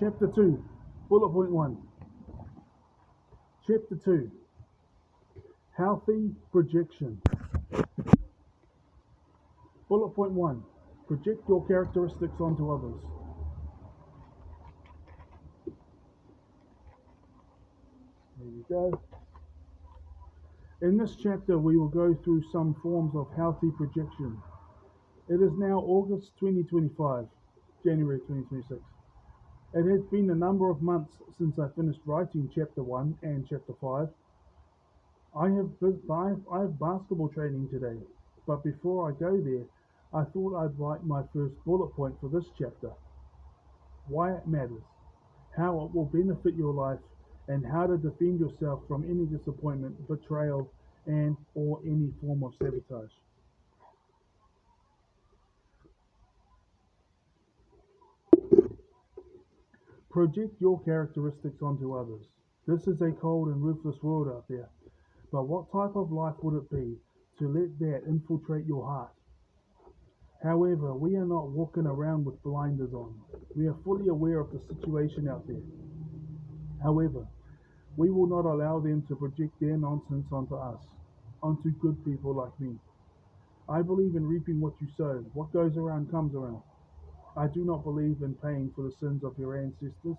Chapter 2, Bullet Point 1. Chapter 2, Healthy Projection. Bullet Point 1, Project your characteristics onto others. There you go. In this chapter, we will go through some forms of healthy projection. It is now August 2025, January 2026. It has been a number of months since I finished writing Chapter 1 and Chapter 5. I have basketball training today, but before I go there, I thought I'd write my first bullet point for this chapter. Why it matters, how it will benefit your life, and how to defend yourself from any disappointment, betrayal, and or any form of sabotage. Project your characteristics onto others. This is a cold and ruthless world out there, but what type of life would it be to let that infiltrate your heart? However, we are not walking around with blinders on. We are fully aware of the situation out there. However, we will not allow them to project their nonsense onto us, onto good people like me. I believe in reaping what you sow. What goes around comes around. I do not believe in paying for the sins of your ancestors,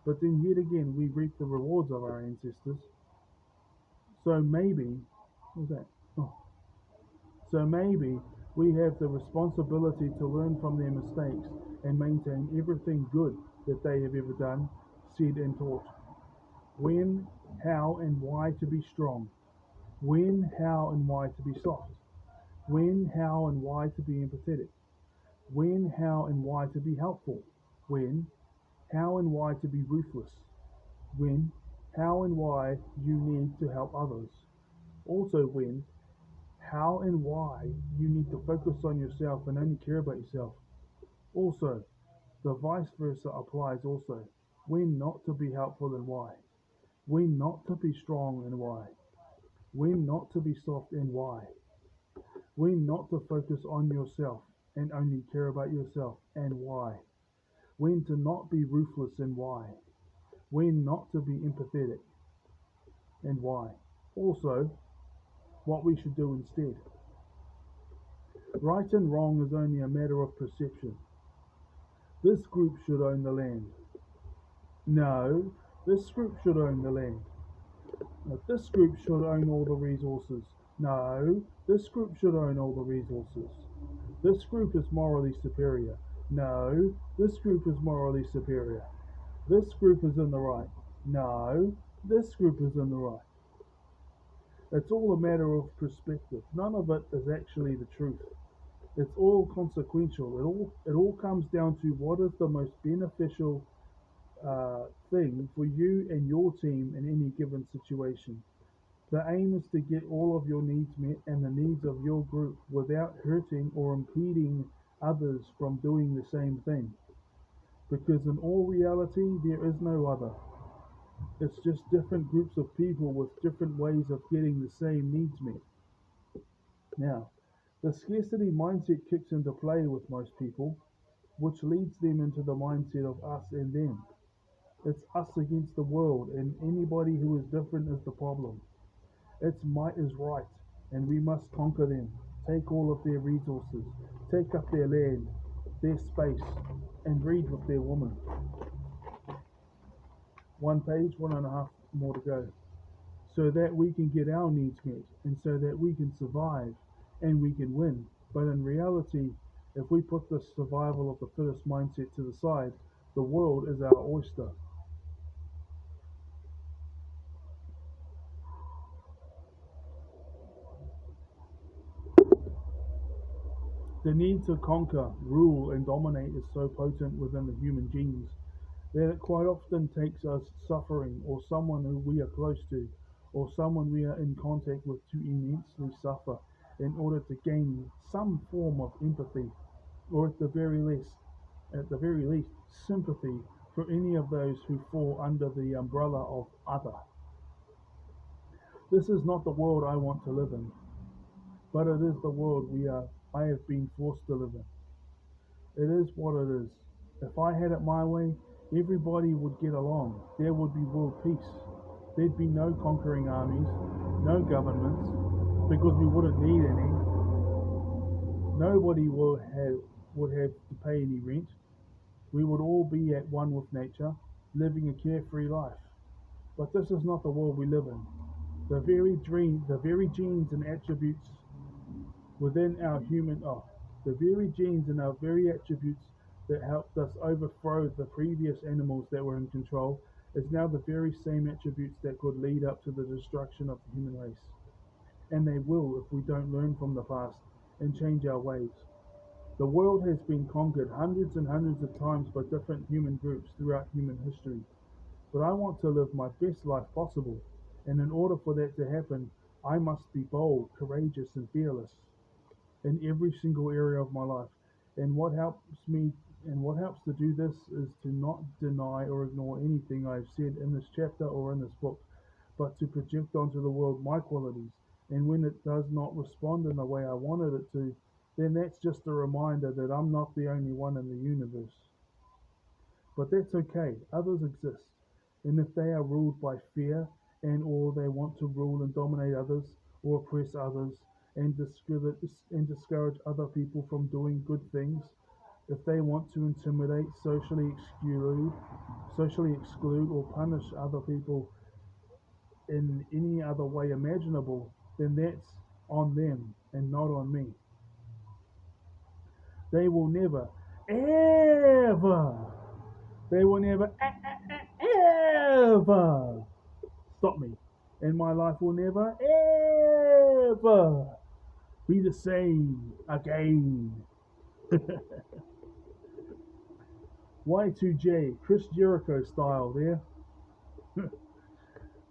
but then yet again we reap the rewards of our ancestors. So maybe, what was that? So maybe we have the responsibility to learn from their mistakes and maintain everything good that they have ever done, said and taught. When, how, and why to be strong. When, how, and why to be soft. When, how, and why to be empathetic. When, how, and why to be helpful. When, how, and why to be ruthless. When, how, and why you need to help others. Also when, how, and why you need to focus on yourself and only care about yourself. Also, the vice versa applies also. When not to be helpful and why. When not to be strong and why. When not to be soft and why. When not to focus on yourself and only care about yourself and why. When to not be ruthless and why. When not to be empathetic and why. Also, what we should do instead. Right and wrong is only a matter of perception. This group should own the land. No, this group should own the land. This group should own all the resources. No, this group should own all the resources. This group is morally superior. No, this group is morally superior. This group is in the right. No, this group is in the right. It's all a matter of perspective. None of it is actually the truth. It's all consequential. It all comes down to what is the most beneficial thing for you and your team in any given situation. The aim is to get all of your needs met and the needs of your group without hurting or impeding others from doing the same thing. Because in all reality, there is no other. It's just different groups of people with different ways of getting the same needs met. Now, the scarcity mindset kicks into play with most people, which leads them into the mindset of us and them. It's us against the world, and anybody who is different is the problem. Its might is right, and we must conquer them, take all of their resources, take up their land, their space, and breed with their woman. One page, 1.5 more to go. So that we can get our needs met, and so that we can survive, and we can win. But in reality, if we put the survival of the fittest mindset to the side, the world is our oyster. The need to conquer, rule, and dominate is so potent within the human genes that it quite often takes us suffering, or someone who we are close to, or someone we are in contact with to immensely suffer in order to gain some form of empathy, or at the very least, sympathy for any of those who fall under the umbrella of other. This is not the world I want to live in, but it is the world I have been forced to live in. It is what it is. If I had it my way, Everybody would get along. There would be world peace. There'd be no conquering armies, no governments, because we wouldn't need any. Nobody would have to pay any rent. We would all be at one with nature, living a carefree life. But this is not the world we live in. The very genes and attributes within our human oh, the very genes and our very attributes that helped us overthrow the previous animals that were in control is now the very same attributes that could lead up to the destruction of the human race. And they will if we don't learn from the past and change our ways. The world has been conquered hundreds and hundreds of times by different human groups throughout human history. But I want to live my best life possible, and in order for that to happen, I must be bold, courageous, and fearless in every single area of my life. And what helps to do this is to not deny or ignore anything I've said in this chapter or in this book, but to project onto the world my qualities. And when it does not respond in the way I wanted it to, then that's just a reminder that I'm not the only one in the universe. But that's okay, others exist. And if they are ruled by fear and or they want to rule and dominate others or oppress others and discourage other people from doing good things, if they want to intimidate, socially exclude or punish other people in any other way imaginable, then that's on them and not on me. They will never, ever, they will never, ever stop me. And my life will never, ever be the same again. Y2J, Chris Jericho style there.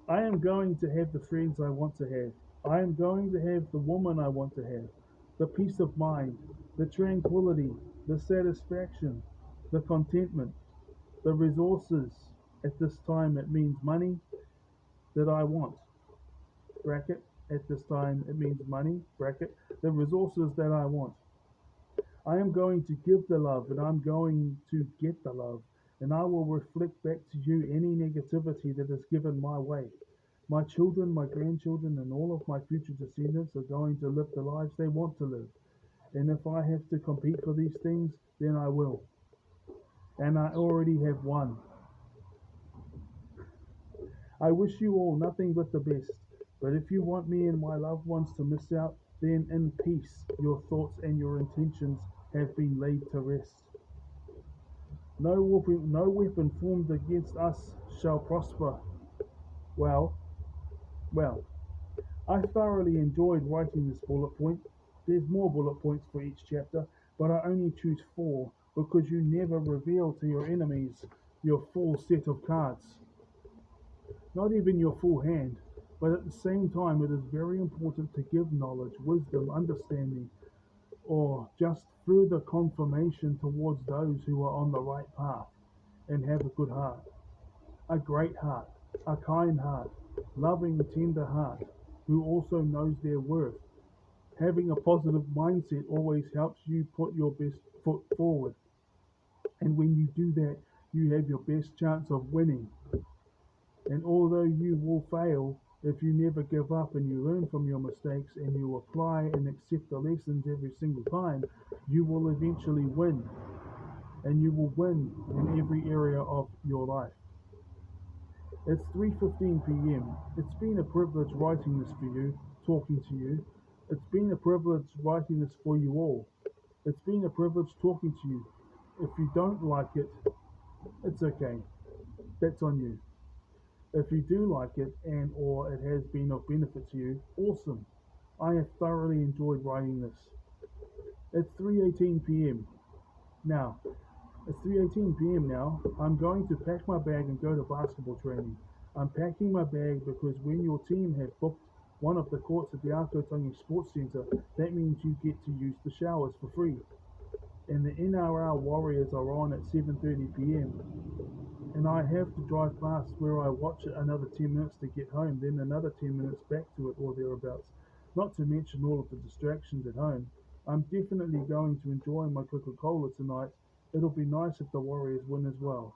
I am going to have the friends I want to have. I am going to have the woman I want to have. The peace of mind, the tranquility, the satisfaction, the contentment, the resources. At this time, it means money that I want. Bracket. At this time, it means money. Bracket. The resources that I want. I am going to give the love and I'm going to get the love. And I will reflect back to you any negativity that is given my way. My children, my grandchildren, and all of my future descendants are going to live the lives they want to live. And if I have to compete for these things, then I will. And I already have won. I wish you all nothing but the best. But if you want me and my loved ones to miss out, then in peace your thoughts and your intentions have been laid to rest. No weapon formed against us shall prosper. Well, well, I thoroughly enjoyed writing this bullet point. There's more bullet points for each chapter, but I only choose 4 because you never reveal to your enemies your full set of cards, not even your full hand. But at the same time, it is very important to give knowledge, wisdom, understanding, or just further confirmation towards those who are on the right path and have a good heart, a great heart, a kind heart, loving, tender heart, who also knows their worth. Having a positive mindset always helps you put your best foot forward. And when you do that, you have your best chance of winning. And although you will fail, if you never give up and you learn from your mistakes and you apply and accept the lessons every single time, you will eventually win. And you will win in every area of your life. It's 3:15 p.m. It's been a privilege writing this for you, talking to you. It's been a privilege writing this for you all. It's been a privilege talking to you. If you don't like it, it's okay. That's on you. If you do like it and or it has been of benefit to you, awesome. I have thoroughly enjoyed writing this. It's 3:18 p.m. Now, it's 3:18 p.m. now. I'm going to pack my bag and go to basketball training. I'm packing my bag because when your team have booked one of the courts at the Akotangi Sports Centre, that means you get to use the showers for free. And the NRL Warriors are on at 7:30 p.m. And I have to drive past where I watch it another 10 minutes to get home, then another 10 minutes back to it or thereabouts. Not to mention all of the distractions at home. I'm definitely going to enjoy my Coca-Cola tonight. It'll be nice if the Warriors win as well.